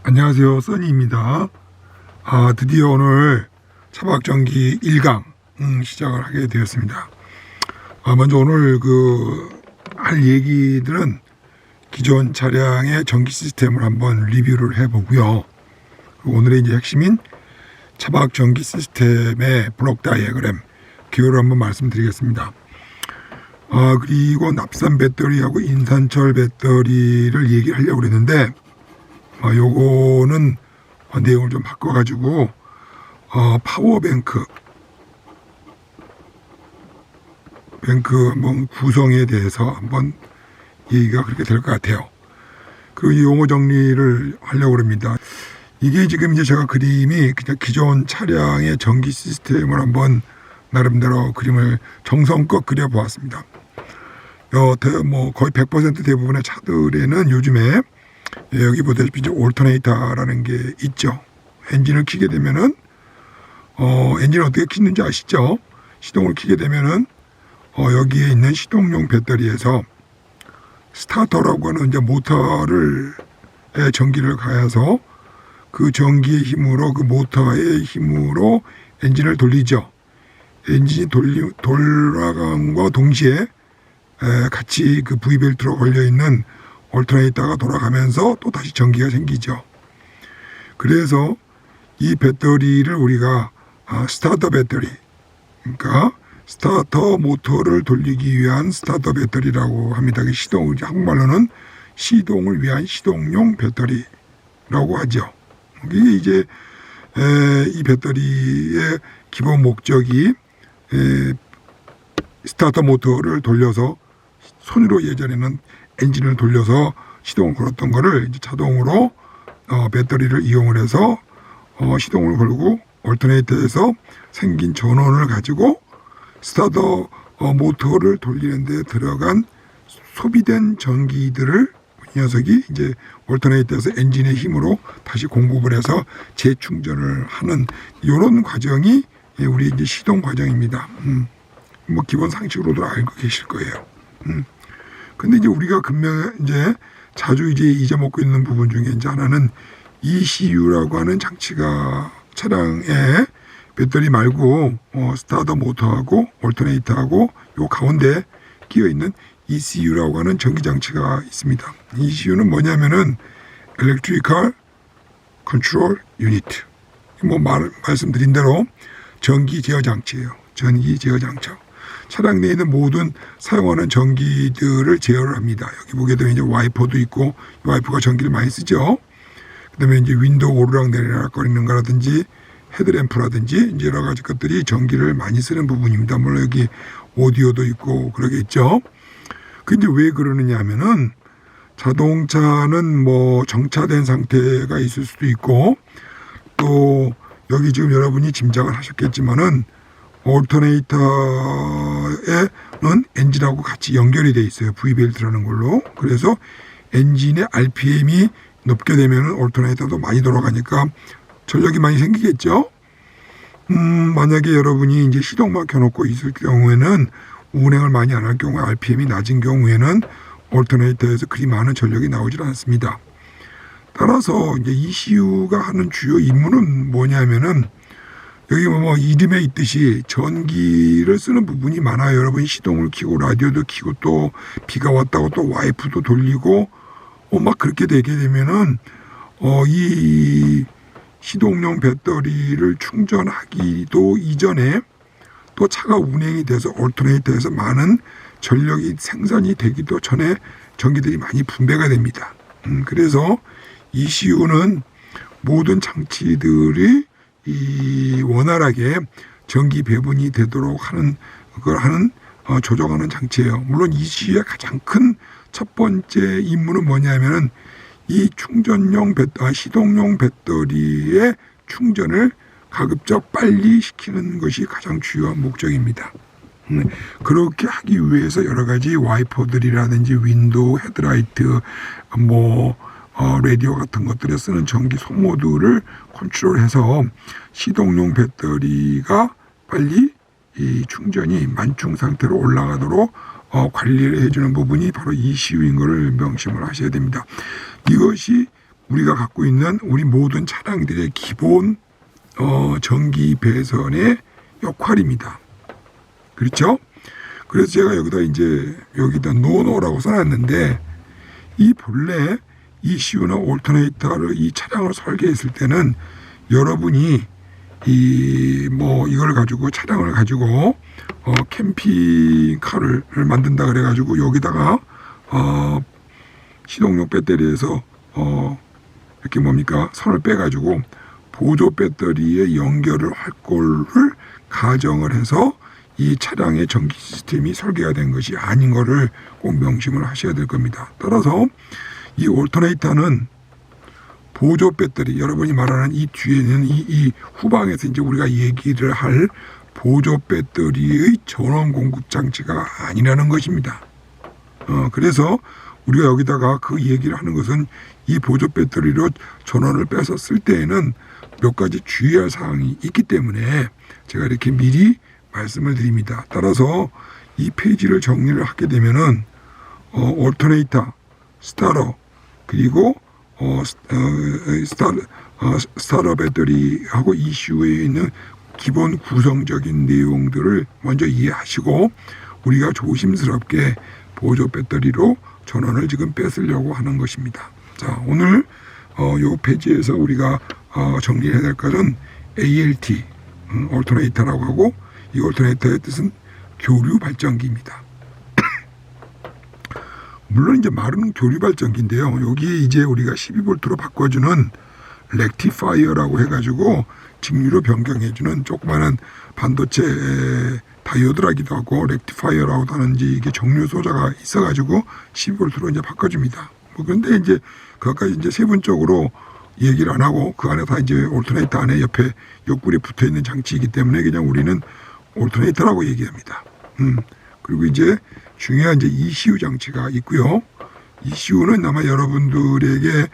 안녕하세요, 써니입니다. 드디어 오늘 차박전기 1강 시작을 하게 되었습니다. 먼저 오늘 할 얘기들은 기존 차량의 전기 시스템을 한번 리뷰를 해보고요. 오늘의 이제 핵심인 차박전기 시스템의 블록 다이어그램 기호를 한번 말씀드리겠습니다. 그리고 납산 배터리하고 인산철 배터리를 얘기하려고 그랬는데 요거는 내용을 좀 바꿔가지고 파워뱅크 한번 구성에 대해서 한번 얘기가 그렇게 될 것 같아요. 그리고 이 용어 정리를 하려고 합니다. 이게 지금 이제 제가 그림이 그냥 기존 차량의 전기 시스템을 한번 나름대로 그림을 정성껏 그려보았습니다. 거의 100% 대부분의 차들에는 요즘에 여기 보다시피 이제 올터네이터라는 게 있죠. 엔진을 켜게 되면은 엔진을 어떻게 켜는지 아시죠? 시동을 켜게 되면은 여기에 있는 시동용 배터리에서 스타터라고 하는 이제 모터를 전기를 가해서 그 전기의 힘으로 그 모터의 힘으로 엔진을 돌리죠. 엔진이 돌아감과 동시에 같이 그 V벨트로 걸려 있는 올터네이터가 돌아가면서 또 다시 전기가 생기죠. 그래서 이 배터리를 우리가 스타터 배터리, 그러니까 스타터 모터를 돌리기 위한 스타터 배터리라고 합니다. 한국말로는 시동을 위한 시동용 배터리라고 하죠. 이게 이제 이 배터리의 기본 목적이 스타터 모터를 돌려서 손으로 예전에는 엔진을 돌려서 시동을 걸었던 거를 이제 자동으로 배터리를 이용을 해서 시동을 걸고 올터네이터에서 생긴 전원을 가지고 스타터 모터를 돌리는 데 들어간 소비된 전기들을 이 녀석이 이제 올터네이터에서 엔진의 힘으로 다시 공급을 해서 재충전을 하는 이런 과정이 우리 이제 시동 과정입니다. 기본 상식으로도 알고 계실 거예요. 근데 이제 우리가 이제 자주 이제 잊어먹고 있는 부분 중에 이제 하나는 ECU라고 하는 장치가 차량에 배터리 말고 스타터 모터하고 올터네이터하고 요 가운데 끼어 있는 ECU라고 하는 전기 장치가 있습니다. ECU는 뭐냐면은 Electrical Control Unit. 말씀드린 대로 전기 제어 장치예요. 전기 제어 장치. 차량 내에 있는 모든 사용하는 전기들을 제어를 합니다. 여기 보게 되면 이제 와이퍼도 있고, 와이퍼가 전기를 많이 쓰죠. 그 다음에 이제 윈도우 오르락 내리락 거리는 거라든지, 헤드램프라든지, 이제 여러 가지 것들이 전기를 많이 쓰는 부분입니다. 물론 여기 오디오도 있고, 그러겠죠. 근데 왜 그러느냐 하면은, 자동차는 정차된 상태가 있을 수도 있고, 또, 여기 지금 여러분이 짐작을 하셨겠지만은, 올터네이터에는 엔진하고 같이 연결이 돼 있어요. V벨트라는 걸로. 그래서 엔진의 RPM이 높게 되면 올터네이터도 많이 돌아가니까 전력이 많이 생기겠죠. 만약에 여러분이 이제 시동만 켜놓고 있을 경우에는 운행을 많이 안 할 경우에 RPM이 낮은 경우에는 올터네이터에서 그리 많은 전력이 나오질 않습니다. 따라서 이제 ECU가 하는 주요 임무는 뭐냐면은 여기 이름에 있듯이 전기를 쓰는 부분이 많아요. 여러분 시동을 켜고 라디오도 켜고 또 비가 왔다고 또 와이프도 돌리고 막 그렇게 되게 되면은 이 시동용 배터리를 충전하기도 이전에 또 차가 운행이 돼서 올터네이터에서 많은 전력이 생산이 되기도 전에 전기들이 많이 분배가 됩니다. 그래서 ECU는 모든 장치들이 원활하게 전기 배분이 되도록 하는 조정하는 장치예요. 물론 ECU의 가장 큰 첫 번째 임무는 뭐냐면은 이 시동용 배터리의 충전을 가급적 빨리 시키는 것이 가장 주요한 목적입니다. 그렇게 하기 위해서 여러 가지 와이퍼들이라든지 윈도우, 헤드라이트, 라디오 같은 것들에 쓰는 전기 소모들을 컨트롤해서 시동용 배터리가 빨리 이 충전이 만충 상태로 올라가도록 관리를 해주는 부분이 바로 ECU인 것을 명심을 하셔야 됩니다. 이것이 우리가 갖고 있는 우리 모든 차량들의 기본 전기 배선의 역할입니다. 그렇죠? 그래서 제가 여기다 노노라고 써놨는데, 이 본래 ECU나 올터네이터를 이 차량을 설계했을 때는 여러분이 이걸 가지고 차량을 가지고 캠핑카를 만든다 그래가지고 여기다가 시동용 배터리에서 이렇게 선을 빼가지고 보조 배터리에 연결을 할 거를 가정을 해서 이 차량의 전기 시스템이 설계가 된 것이 아닌 거를 꼭 명심을 하셔야 될 겁니다. 따라서 이 올터네이터는 보조 배터리, 여러분이 말하는 이 뒤에는 이 후방에서 이제 우리가 얘기를 할 보조 배터리의 전원 공급 장치가 아니라는 것입니다. 그래서 우리가 여기다가 그 얘기를 하는 것은 이 보조 배터리로 전원을 빼서 쓸 때에는 몇 가지 주의할 사항이 있기 때문에 제가 이렇게 미리 말씀을 드립니다. 따라서 이 페이지를 정리를 하게 되면은 올터네이터, 스타터, 그리고 스타터 배터리하고 ECU에 있는 기본 구성적인 내용들을 먼저 이해하시고 우리가 조심스럽게 보조 배터리로 전원을 지금 뺏으려고 하는 것입니다. 자, 오늘 요 페이지에서 우리가 정리해야 될 것은 ALT, 올터네이터라고 하고, 이 올터네이터의 뜻은 교류 발전기입니다. 물론 이제 말은 교류 발전기인데요. 여기에 이제 우리가 12V로 바꿔주는 렉티파이어라고 해가지고 직류로 변경해주는 조그마한 반도체 다이오드라기도 하고 렉티파이어라고도 하는지 이게 정류 소자가 있어가지고 12V로 이제 바꿔줍니다. 그런데 이제 그것까지 이제 세분적으로 얘기를 안 하고 그 안에 다 이제 올터네이터 안에 옆에 옆구리에 붙어 있는 장치이기 때문에 그냥 우리는 올터네이터라고 얘기합니다. 그리고 이제 중요한 이제 ECU 장치가 있고요. ECU는 아마 여러분들에게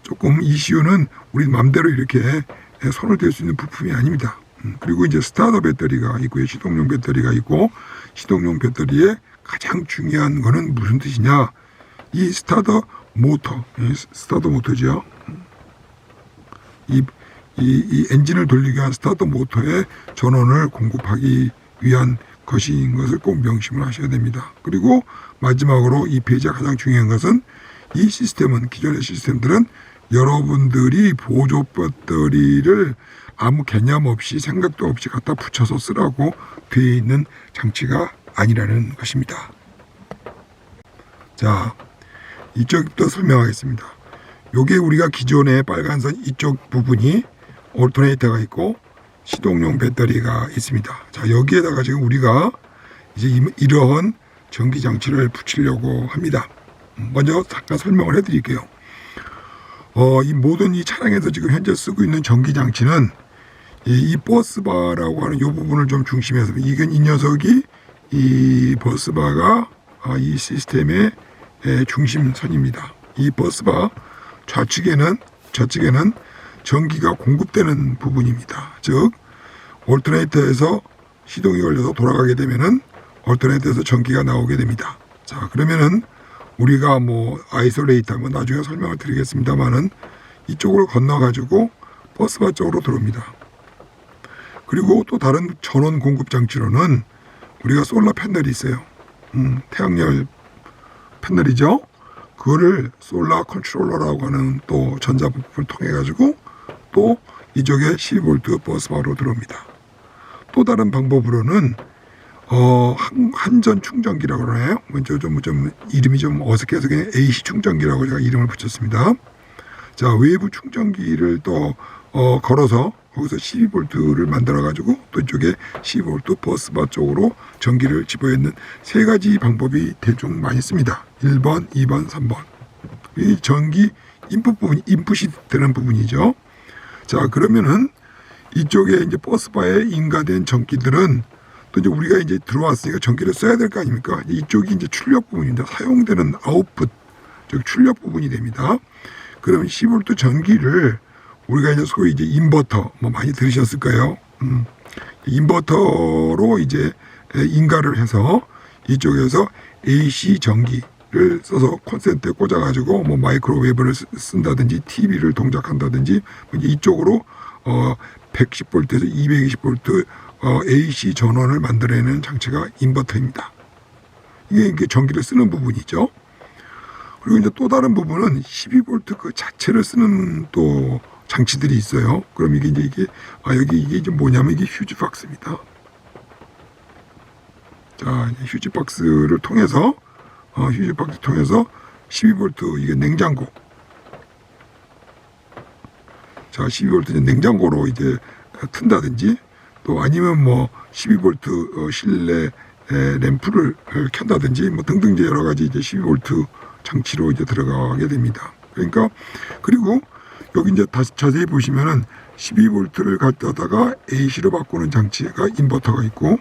조금 ECU는 우리 맘대로 이렇게 손을 댈 수 있는 부품이 아닙니다. 그리고 이제 스타터 배터리가 있고요. 시동용 배터리가 있고, 시동용 배터리의 가장 중요한 거는 무슨 뜻이냐? 이 스타터 모터죠. 이 엔진을 돌리기 위한 스타터 모터에 전원을 공급하기 위한 것인 것을 꼭 명심을 하셔야 됩니다. 그리고 마지막으로 이 페이지가 가장 중요한 것은 이 시스템은, 기존의 시스템들은 여러분들이 보조 배터리를 아무 개념 없이 생각도 없이 갖다 붙여서 쓰라고 되어 있는 장치가 아니라는 것입니다. 자, 이쪽부터 설명하겠습니다. 요게 우리가 기존의 빨간선 이쪽 부분이 올터네이터가 있고 시동용 배터리가 있습니다. 자, 여기에다가 지금 우리가 이제 이러한 전기 장치를 붙이려고 합니다. 먼저 잠깐 설명을 해드릴게요. 이 모든 이 차량에서 지금 현재 쓰고 있는 전기 장치는 이 버스바라고 하는 이 부분을 좀 중심해서, 이건 이 녀석이 이 버스바가 이 시스템의 중심선입니다. 이 버스바 좌측에는 전기가 공급되는 부분입니다. 즉 올터네이터에서 시동이 걸려서 돌아가게 되면은 올터네이터에서 전기가 나오게 됩니다. 자, 그러면은 우리가 아이솔레이터 나중에 설명을 드리겠습니다만은 이쪽으로 건너가지고 버스바 쪽으로 들어옵니다. 그리고 또 다른 전원 공급 장치로는 우리가 솔라 패널이 있어요. 태양열 패널이죠. 그거를 솔라 컨트롤러라고 하는 또 전자 부품을 통해 가지고 또 이쪽에 12V 버스바로 들어옵니다. 또 다른 방법으로는 한전 충전기라고 그러나요? 좀 이름이 좀 어색해서 그냥 AC 충전기라고 제가 이름을 붙였습니다. 자, 외부 충전기를 또 걸어서 거기서 12V를 만들어 가지고 또 이쪽에 12V 버스바 쪽으로 전기를 집어넣는 세 가지 방법이 대충 많이 씁니다. 1번, 2번, 3번. 이 전기 인풋 부분, 인풋이 되는 부분이죠. 자, 그러면은 이쪽에 이제 버스바에 인가된 전기들은 또 이제 우리가 이제 들어왔으니까 전기를 써야 될 거 아닙니까? 이쪽이 이제 출력 부분인데 사용되는 아웃풋, 즉 출력 부분이 됩니다. 그러면 12V 전기를 우리가 이제 소위 이제 인버터 많이 들으셨을 거예요. 인버터로 이제 인가를 해서 이쪽에서 AC 전기, 써서 콘센트에 꽂아가지고 뭐 마이크로웨이브를 쓴다든지 TV를 동작한다든지 이쪽으로 110V에서 220V AC 전원을 만들어내는 장치가 인버터입니다. 이게 전기를 쓰는 부분이죠. 그리고 이제 또 다른 부분은 12V 그 자체를 쓰는 또 장치들이 있어요. 그럼 이게 이게 뭐냐면 이게 휴지박스입니다. 자, 휴지박스를 통해서 12V 이게 냉장고. 자, 12V 냉장고로 이제 튼다든지 또 아니면 뭐 12V 실내 램프를 켠다든지 뭐 등등 이제 여러 가지 이제 12V 장치로 이제 들어가게 됩니다. 그러니까 그리고 여기 이제 다시 자세히 보시면은 12V를 갖다가 AC로 바꾸는 장치가 인버터가 있고,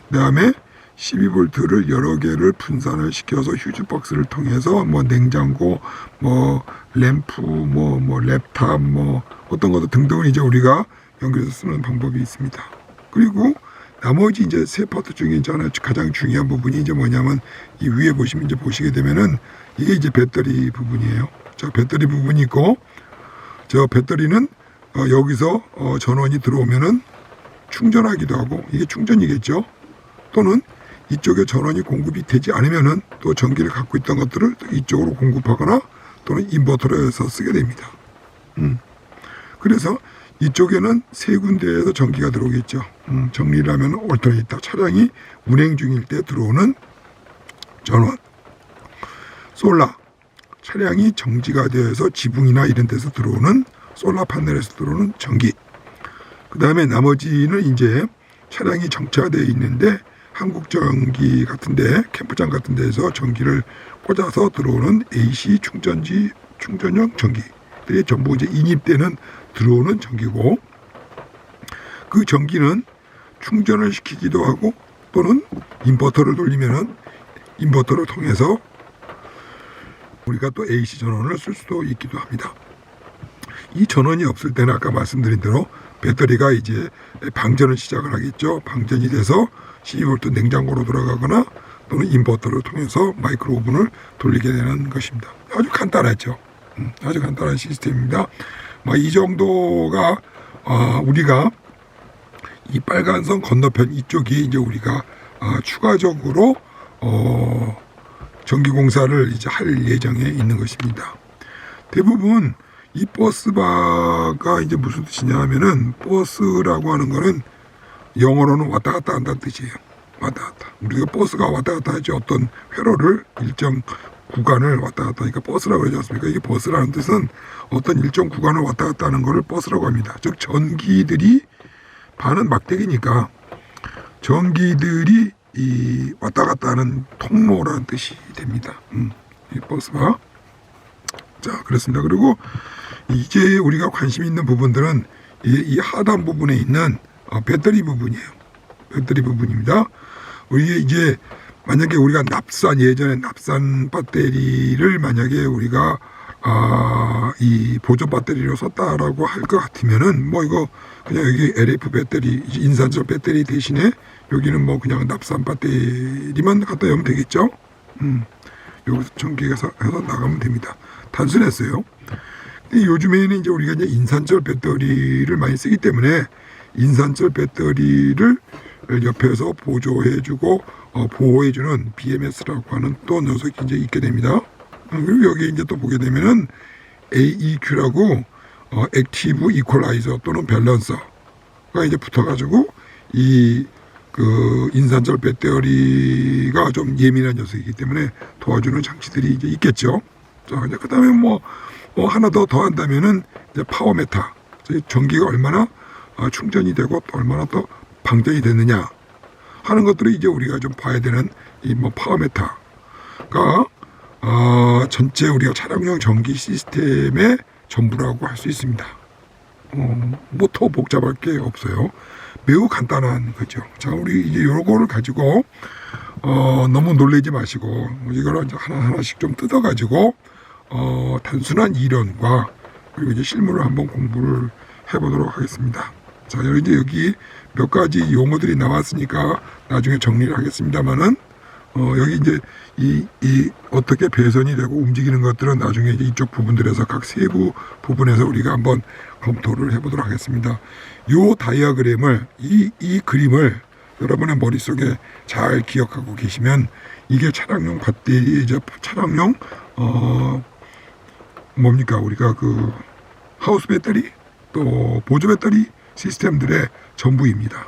그다음에 12V를 여러 개를 분산을 시켜서 휴즈박스를 통해서 뭐 냉장고, 뭐 램프, 뭐 랩탑, 뭐 어떤 것도 등등을 이제 우리가 연결해서 쓰는 방법이 있습니다. 그리고 나머지 이제 세 파트 중에 저는 가장 중요한 부분이 이제 뭐냐면 이 위에 보시면 이제 보시게 되면은 이게 이제 배터리 부분이에요. 자, 배터리 부분이 있고, 저 배터리는 여기서 전원이 들어오면은 충전하기도 하고, 이게 충전이겠죠. 또는 이쪽에 전원이 공급이 되지 않으면은 또 전기를 갖고 있던 것들을 이쪽으로 공급하거나 또는 인버터로 해서 쓰게 됩니다. 그래서 이쪽에는 세 군데에서 전기가 들어오겠죠. 정리를 하면 얼터네이터, 차량이 운행 중일 때 들어오는 전원. 솔라, 차량이 정지가 되어서 지붕이나 이런 데서 들어오는 솔라 판넬에서 들어오는 전기. 그 다음에 나머지는 이제 차량이 정차되어 있는데 한국전기 같은데, 캠프장 같은 데에서 전기를 꽂아서 들어오는 AC 충전용 전기들이 전부 이제 인입되는 들어오는 전기고, 그 전기는 충전을 시키기도 하고 또는 인버터를 돌리면은 인버터를 통해서 우리가 또 AC 전원을 쓸 수도 있기도 합니다. 이 전원이 없을 때는 아까 말씀드린 대로 배터리가 이제 방전을 시작을 하겠죠. 방전이 돼서 12V 냉장고로 들어가거나 또는 인버터를 통해서 마이크로 오븐을 돌리게 되는 것입니다. 아주 간단하죠. 아주 간단한 시스템입니다. 이 정도가 우리가 이 빨간선 건너편 이쪽이 이제 우리가 추가적으로 전기 공사를 이제 할 예정에 있는 것입니다. 대부분 이 버스바가 이제 무슨 뜻이냐 하면은, 버스라고 하는 거는 영어로는 왔다 갔다 한다는 뜻이에요. 왔다 갔다. 우리가 버스가 왔다 갔다 하지, 어떤 회로를 일정 구간을 왔다 갔다 하니까 버스라고 그러지 않습니까? 이게 버스라는 뜻은 어떤 일정 구간을 왔다 갔다 하는 거를 버스라고 합니다. 즉 전기들이 반은 막대기니까 전기들이 이 왔다 갔다 하는 통로라는 뜻이 됩니다. 이 버스가. 자, 그렇습니다. 그리고 이제 우리가 관심 있는 부분들은 이 하단 부분에 있는 배터리 부분이에요. 배터리 부분입니다. 우리 이제 만약에 우리가 예전에 납산 배터리를 만약에 우리가 이 보조 배터리로 썼다라고 할 것 같으면은 뭐 이거 그냥 여기 LF 배터리, 인산철 배터리 대신에 여기는 뭐 그냥 납산 배터리만 갖다 열면 되겠죠. 여기서 전기가 해서 나가면 됩니다. 단순했어요. 근데 요즘에는 이제 우리가 이제 인산철 배터리를 많이 쓰기 때문에 인산철 배터리를 옆에서 보조해주고 보호해주는 BMS라고 하는 또 녀석이 이제 있게 됩니다. 그리고 여기 이제 또 보게 되면은 AEQ라고 액티브 이퀄라이저 또는 밸런서가 이제 붙어가지고 이 그 인산철 배터리가 좀 예민한 녀석이기 때문에 도와주는 장치들이 이제 있겠죠. 자, 그 다음에 뭐 하나 더 한다면은 이제 파워메타, 전기가 얼마나 충전이 되고 또 얼마나 또 방전이 되느냐 하는 것들을 이제 우리가 좀 봐야 되는 이 뭐 파워메타가 전체 우리가 차량용 전기 시스템의 전부라고 할 수 있습니다. 뭐 더 복잡할 게 없어요. 매우 간단한 거죠. 자, 우리 이제 요거를 가지고 너무 놀라지 마시고 이거를 이제 하나씩 좀 뜯어가지고 단순한 이론과 그리고 이제 실물을 한번 공부를 해보도록 하겠습니다. 자, 이제 여기 몇 가지 용어들이 나왔으니까 나중에 정리를 하겠습니다만은 여기 이제 이 어떻게 배선이 되고 움직이는 것들은 나중에 이제 이쪽 부분들에서 각 세부 부분에서 우리가 한번 검토를 해보도록 하겠습니다. 요 다이어그램을 이 그림을 여러분의 머릿속에 잘 기억하고 계시면 이게 차량용 배터리, 이제 차량용 뭡니까 우리가 그 하우스 배터리 또 보조 배터리 시스템들의 전부입니다.